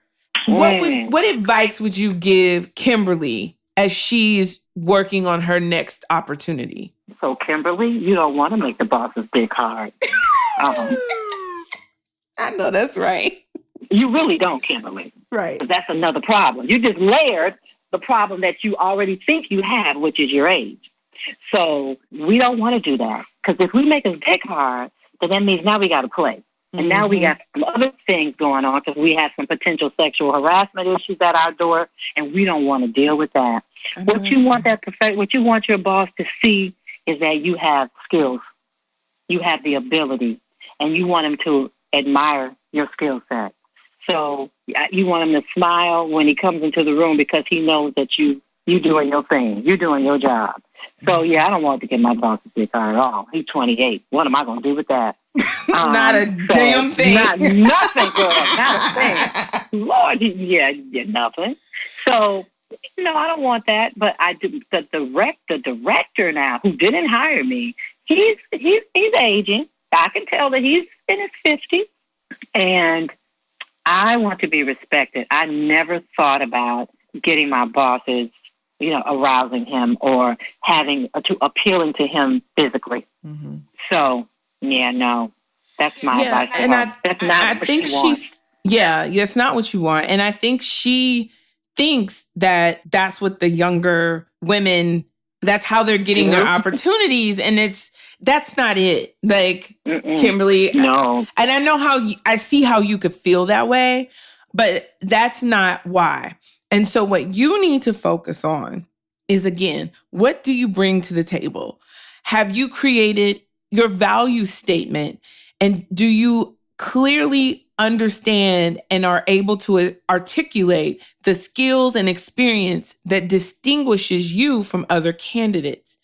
What advice would you give Kimberly as she's working on her next opportunity? So, Kimberly, you don't want to make the boss's dick hard. I know that's right. You really don't, Kimberly. Right. But that's another problem. You just layered the problem that you already think you have, which is your age. So we don't want to do that. Because if we make his dick hard, then that means now we got to play. And now we got some other things going on because we have some potential sexual harassment issues at our door, and we don't want to deal with that. What you want your boss to see is that you have skills, you have the ability, and you want him to admire your skill set. So you want him to smile when he comes into the room because he knows that you doing your thing, you're doing your job. So, yeah, I don't want to get my boss a big car at all. He's 28. What am I going to do with that? Not a damn thing. Nothing, girl. Not a thing. Lord, yeah, nothing. So, I don't want that. But I do. The director now, who didn't hire me, he's aging. I can tell that he's in his 50s. And I want to be respected. I never thought about getting my bosses, arousing him or appealing to him physically. Mm-hmm. So, yeah, no, that's my advice. And I think it's not what you want. And I think she thinks that that's what the younger women, that's how they're getting their opportunities. And that's not it. Like, Kimberly, no. And I know I see how you could feel that way, but that's not why. And so what you need to focus on is, again, what do you bring to the table? Have you created your value statement? And do you clearly understand and are able to articulate the skills and experience that distinguishes you from other candidates?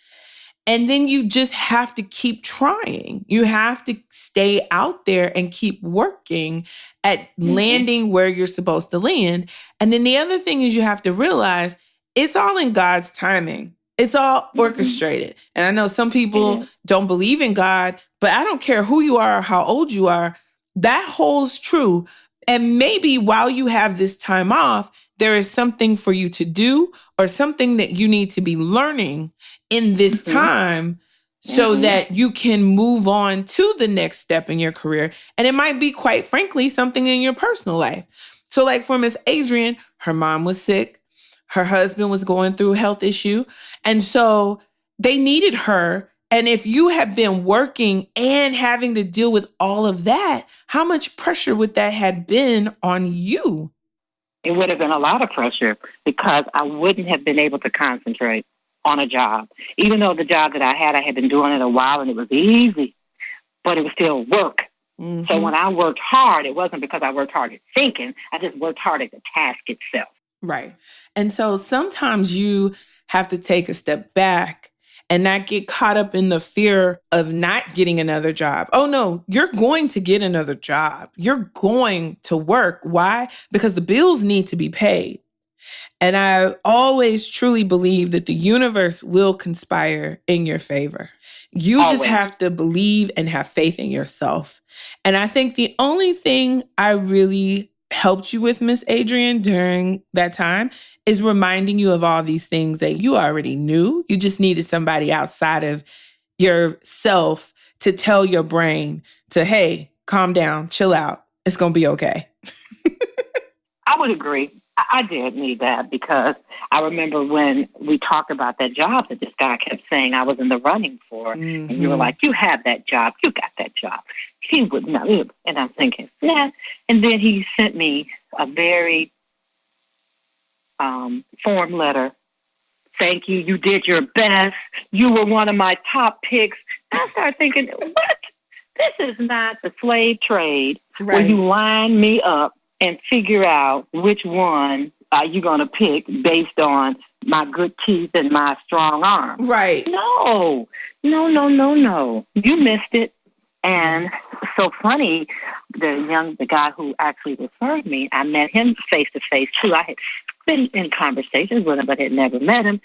And then you just have to keep trying. You have to stay out there and keep working at landing where you're supposed to land. And then the other thing is you have to realize it's all in God's timing. It's all orchestrated. And I know some people don't believe in God, but I don't care who you are or how old you are. That holds true. And maybe while you have this time off, there is something for you to do or something that you need to be learning in this time so that you can move on to the next step in your career. And it might be, quite frankly, something in your personal life. So like for Miss Adrienne, her mom was sick. Her husband was going through a health issue. And so they needed her. And if you have been working and having to deal with all of that, how much pressure would that have been on you? It would have been a lot of pressure because I wouldn't have been able to concentrate on a job. Even though the job that I had been doing it a while and it was easy, but it was still work. Mm-hmm. So when I worked hard, it wasn't because I worked hard at thinking. I just worked hard at the task itself. Right. And so sometimes you have to take a step back and not get caught up in the fear of not getting another job. Oh, no, you're going to get another job. You're going to work. Why? Because the bills need to be paid. And I always truly believe that the universe will conspire in your favor. You just have to believe and have faith in yourself. And I think the only thing I really helped you with, Miss Adrienne, during that time is reminding you of all these things that you already knew. You just needed somebody outside of yourself to tell your brain to, hey, calm down, chill out. It's going to be okay. I would agree. I did need that because I remember when we talked about that job that this guy kept saying I was in the running for. Mm-hmm. And you were like, you have that job. You got that job. He would not. And I'm thinking, yeah. And then he sent me a very form letter. Thank you. You did your best. You were one of my top picks. I started thinking, what? This is not the slave trade where you line me up and figure out which one are you going to pick based on my good teeth and my strong arm. Right. No. You missed it. And so funny, the guy who actually referred me, I met him face to face too. I had been in conversations with him, but had never met him.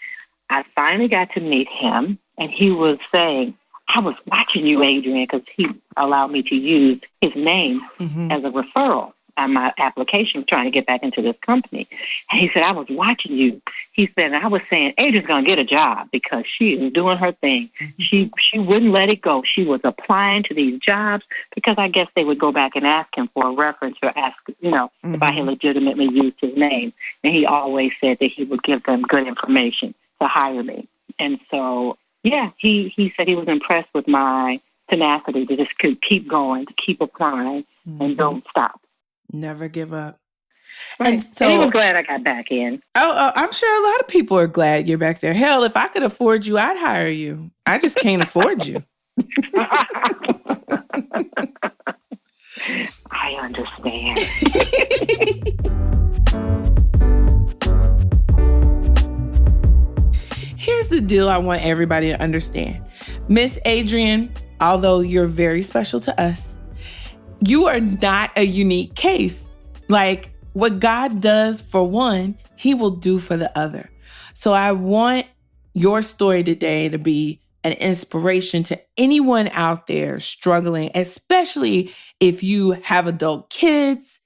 I finally got to meet him, and he was saying, I was watching you, Adrienne, because he allowed me to use his name as a referral on my application trying to get back into this company. And he said, I was watching you. He said, I was saying, Adrienne's going to get a job because she is doing her thing. She wouldn't let it go. She was applying to these jobs because I guess they would go back and ask him for a reference or ask, if I had legitimately used his name. And he always said that he would give them good information to hire me. And so, yeah, he said he was impressed with my tenacity to just keep going, to keep applying and don't stop. Never give up. Right. And so, and he was glad I got back in. Oh, I'm sure a lot of people are glad you're back there. Hell, if I could afford you, I'd hire you. I just can't afford you. I understand. Here's the the deal I want everybody to understand. Miss Adrienne, although you're very special to us, you are not a unique case. Like, what God does for one, he will do for the other. So I want your story today to be an inspiration to anyone out there struggling, especially if you have adult kids,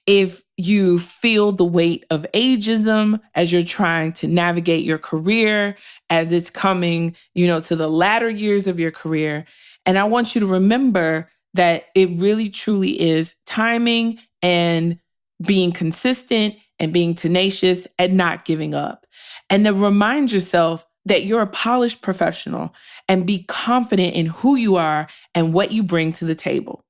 if you feel the weight of ageism as you're trying to navigate your career, as it's coming, to the latter years of your career. And I want you to remember that it really truly is timing and being consistent and being tenacious and not giving up. And to remind yourself that you're a polished professional and be confident in who you are and what you bring to the table.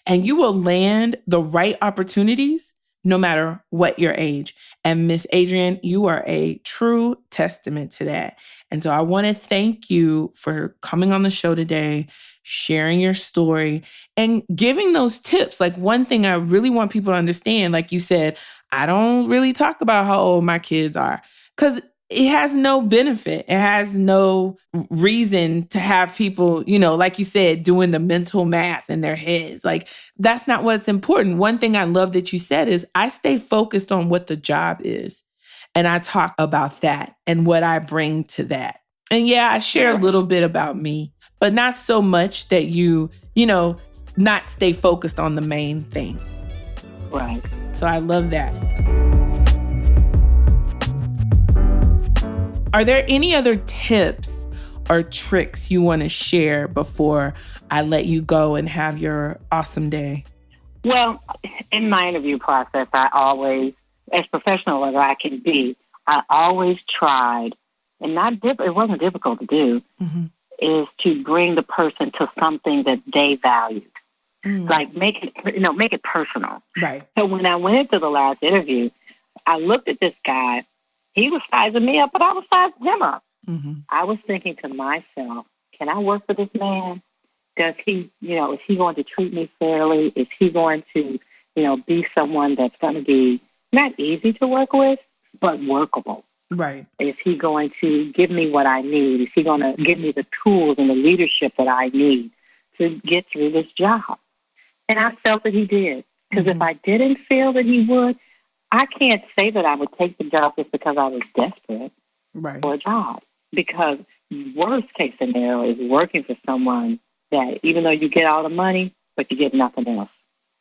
And you will land the right opportunities no matter what your age. And Miss Adrienne, you are a true testament to that. And so I want to thank you for coming on the show today, sharing your story, and giving those tips. Like, one thing I really want people to understand, like you said, I don't really talk about how old my kids are because it has no benefit. It has no reason to have people, like you said, doing the mental math in their heads. Like, that's not what's important. One thing I love that you said is I stay focused on what the job is. And I talk about that and what I bring to that. And yeah, I share a little bit about me, but not so much that you not stay focused on the main thing. Right. So I love that. Are there any other tips or tricks you want to share before I let you go and have your awesome day? Well, in my interview process, I always, as professional as I can be, I always tried, and it wasn't difficult to do, is to bring the person to something that they valued. Like make it personal. Right. So when I went into the last interview, I looked at this guy. He was sizing me up, but I was sizing him up. I was thinking to myself, can I work for this man? Does he, is he going to treat me fairly? Is he going to, be someone that's going to be not easy to work with, but workable? Right. Is he going to give me what I need? Is he going to give me the tools and the leadership that I need to get through this job? And I felt that he did. Because if I didn't feel that he would, I can't say that I would take the job just because I was desperate for a job. Because worst case scenario is working for someone that even though you get all the money, but you get nothing else.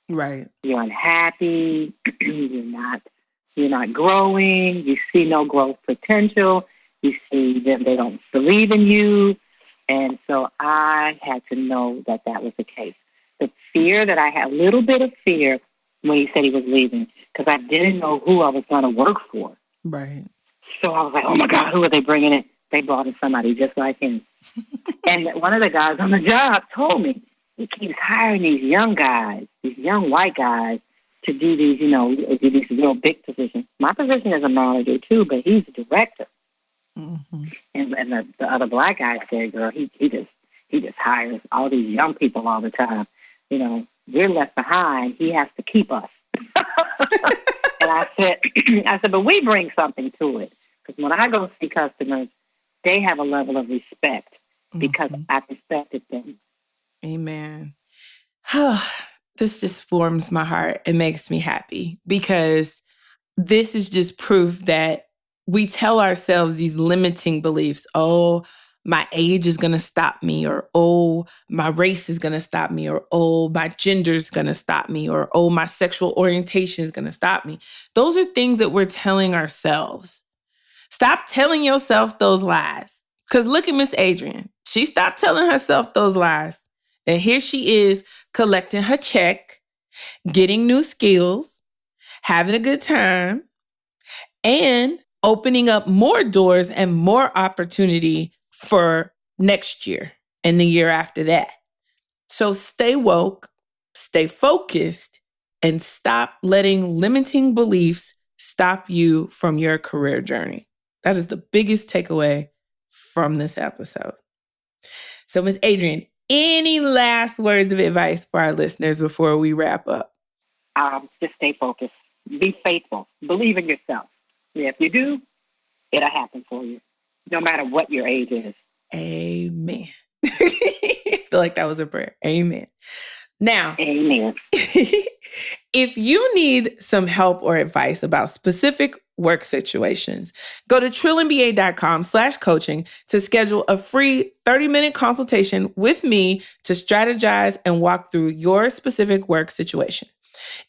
Right. You're unhappy. You're not growing. You see no growth potential. You see them, they don't believe in you. And so I had to know that that was the case. The fear that I had, a little bit of fear when he said he was leaving, because I didn't know who I was going to work for. Right. So I was like, oh, my God, who are they bringing in? They brought in somebody just like him. And one of the guys on the job told me, he keeps hiring these young guys, these young white guys, to do these, do these real big positions. My position is a manager, too, but he's a director. And the other black guy said, girl, he just hires all these young people all the time. We're left behind. He has to keep us. And I said, but we bring something to it. Because when I go see customers, they have a level of respect because I respected them. Amen. This just warms my heart and makes me happy because this is just proof that we tell ourselves these limiting beliefs. Oh, my age is going to stop me, or oh, my race is going to stop me, or oh, my gender is going to stop me, or oh, my sexual orientation is going to stop me. Those are things that we're telling ourselves. Stop telling yourself those lies. Because look at Miss Adrienne. She stopped telling herself those lies. And here she is collecting her check, getting new skills, having a good time, and opening up more doors and more opportunity for next year and the year after that. So stay woke, stay focused, and stop letting limiting beliefs stop you from your career journey. That is the biggest takeaway from this episode. So, Ms. Adrienne, any last words of advice for our listeners before we wrap up? Just stay focused. Be faithful. Believe in yourself. If you do, it'll happen for you. no matter what your age is. Amen. I feel like that was a prayer. Amen. Now, Amen. if you need some help or advice about specific work situations, go to trillandba.com/coaching to schedule a free 30-minute consultation with me to strategize and walk through your specific work situation.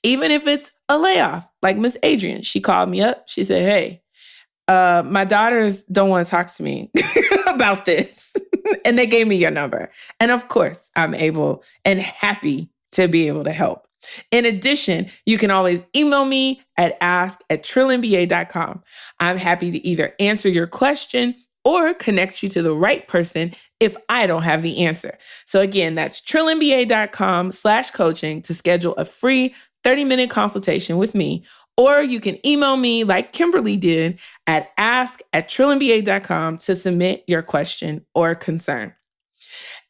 Even if it's a layoff, like Miss Adrienne, she called me up. She said, hey, my daughters don't want to talk to me about this. And they gave me your number. And of course, I'm able and happy to be able to help. In addition, you can always email me at ask@trillandba.com. I'm happy to either answer your question or connect you to the right person if I don't have the answer. So again, that's trillandba.com/coaching to schedule a free 30-minute consultation with me. Or you can email me like Kimberly did at ask@trillandba.com to submit your question or concern.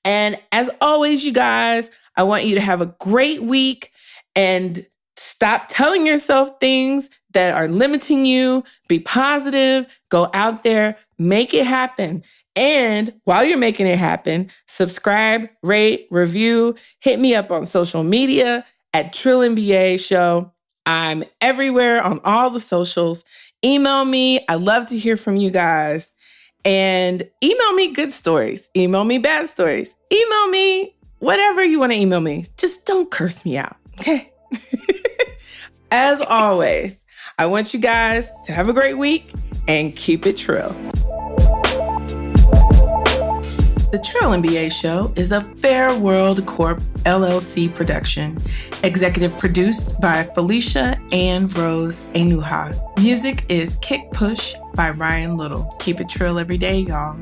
And as always, you guys, I want you to have a great week and stop telling yourself things that are limiting you. Be positive, go out there, make it happen. And while you're making it happen, subscribe, rate, review, hit me up on social media at TrillMBA Show. I'm everywhere on all the socials. Email me. I love to hear from you guys. And email me good stories. Email me bad stories. Email me whatever you want to email me. Just don't curse me out, okay? As always, I want you guys to have a great week and keep it trill. The Trill MBA Show is a Fair World Corp LLC production, executive produced by Felicia and Rose Enuha. Music is Kick Push by Ryan Little. Keep it trill every day, y'all.